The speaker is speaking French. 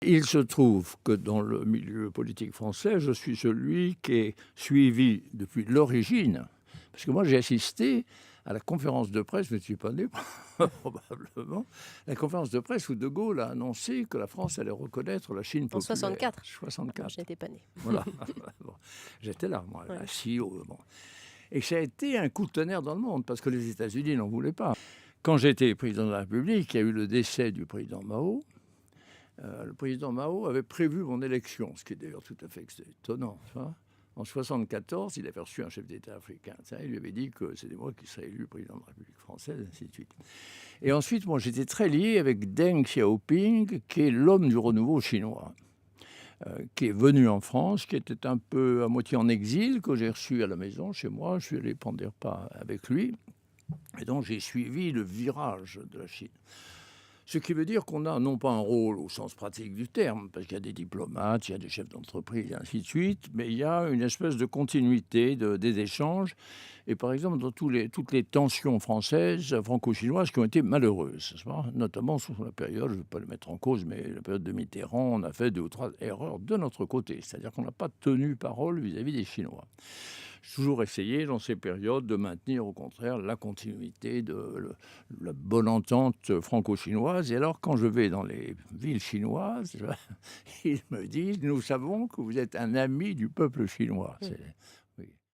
Il se trouve que dans le milieu politique français, je suis celui qui est suivi depuis l'origine, parce que moi j'ai assisté à la conférence de presse, je ne suis pas né probablement, la conférence de presse où De Gaulle a annoncé que la France allait reconnaître la Chine En populaire. 64. 64. Je n'étais pas née. Voilà. Bon. J'étais là, moi, Ouais. assis au... Bon. Et ça a été un coup de tonnerre dans le monde, parce que les États-Unis n'en voulaient pas. Quand j'étais président de la République, il y a eu le décès du président Mao. Le président Mao avait prévu mon élection, ce qui est d'ailleurs tout à fait étonnant. En 1974, il avait reçu un chef d'État africain. Il lui avait dit que c'était moi qui serais élu président de la République française, ainsi de suite. Et ensuite, moi, j'étais très lié avec Deng Xiaoping, qui est l'homme du renouveau chinois, qui est venu en France, qui était un peu à moitié en exil, que j'ai reçu à la maison, chez moi. Je suis allé prendre des repas avec lui. Et donc, j'ai suivi le virage de la Chine. Ce qui veut dire qu'on a non pas un rôle au sens pratique du terme, parce qu'il y a des diplomates, il y a des chefs d'entreprise, et ainsi de suite, mais il y a une espèce de continuité des échanges. Et par exemple, dans toutes les tensions françaises, franco-chinoises, qui ont été malheureuses, notamment sur la période, je ne veux pas le mettre en cause, mais la période de Mitterrand, on a fait 2 ou 3 erreurs de notre côté, c'est-à-dire qu'on n'a pas tenu parole vis-à-vis des Chinois. J'ai toujours essayé, dans ces périodes, de maintenir au contraire la continuité de la bonne entente franco-chinoise. Et alors, quand je vais dans les villes chinoises, ils me disent « Nous savons que vous êtes un ami du peuple chinois. »